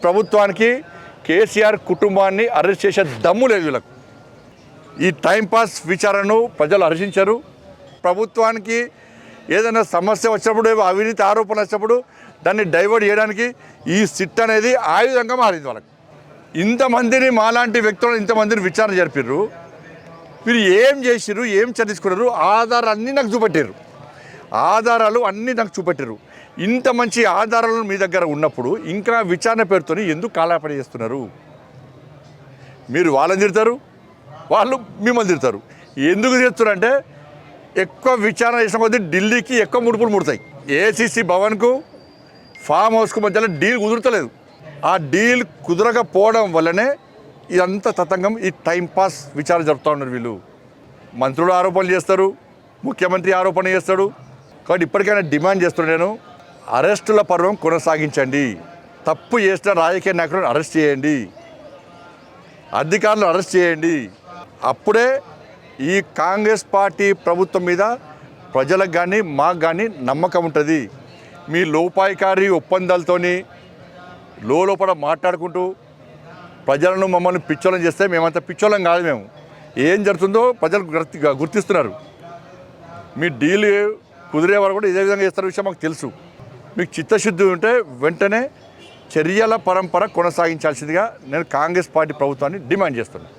ప్రభుత్వానికి కేసీఆర్ కుటుంబాన్ని అరెస్ట్ చేసే దమ్ము లేదు వీళ్ళకు. ఈ టైంపాస్ విచారణను ప్రజలు హర్షించరు. ప్రభుత్వానికి ఏదైనా సమస్య వచ్చినప్పుడు, అవినీతి ఆరోపణలు వచ్చినప్పుడు దాన్ని డైవర్ట్ చేయడానికి ఈ సిట్ అనేది ఆయుధంగా మారింది వాళ్ళకి. ఇంతమందిని మాలాంటి వ్యక్తులను ఇంతమందిని విచారణ జరిపారు. మీరు ఏం చేసిర్రు, ఏం చదివించుకున్నారు, ఆధారాలు అన్నీ నాకు చూపెట్టారు. ఆధారాలు అన్నీ నాకు చూపెట్టారు. ఇంత మంచి ఆధారాలు మీ దగ్గర ఉన్నప్పుడు ఇంకా విచారణ పేరుతో ఎందుకు కాలాపన చేస్తున్నారు? మీరు వాళ్ళని తిడతారు, వాళ్ళు మిమ్మల్ని తిడతారు. ఎందుకు తిడుతారంటే ఎక్కువ విచారణ చేసిన కొద్దీ ఢిల్లీకి ఎక్కువ ముడుపులు ముడతాయి. ఏసీసీ భవన్కు ఫామ్ హౌస్కు మధ్యలో డీల్ కుదురుతలేదు. ఆ డీల్ కుదరకపోవడం వల్లనే ఇదంతా తతంగం. ఈ టైంపాస్ విచారణ జరుపుతూ ఉన్నారు వీళ్ళు. మంత్రులు ఆరోపణలు చేస్తారు, ముఖ్యమంత్రి ఆరోపణ చేస్తాడు. కాబట్టి ఇప్పటికైనా డిమాండ్ చేస్తున్నాను నేను, అరెస్టుల పర్వం కొనసాగించండి. తప్పు చేసిన రాజకీయ నాయకులను అరెస్ట్ చేయండి, అధికారులను అరెస్ట్ చేయండి. అప్పుడే ఈ కాంగ్రెస్ పార్టీ ప్రభుత్వం మీద ప్రజలకు కానీ మాకు కానీ నమ్మకం ఉంటుంది. మీ లోపాయికారి ఒప్పందాలతోని లోపల మాట్లాడుకుంటూ ప్రజలను మమ్మల్ని పిచ్చోళం చేస్తే మేమంతా పిచ్చోళం కాదు. మేము ఏం జరుగుతుందో ప్రజలు గుర్తిస్తున్నారు. మీ డీల్ కుదిరే వారు కూడా ఇదే విధంగా చేస్తున్న విషయం మాకు తెలుసు. మీకు చిత్తశుద్ధి ఉంటే వెంటనే చర్యల పరంపర కొనసాగించాల్సిందిగా నేను కాంగ్రెస్ పార్టీ ప్రభుత్వాన్ని డిమాండ్ చేస్తున్నాను.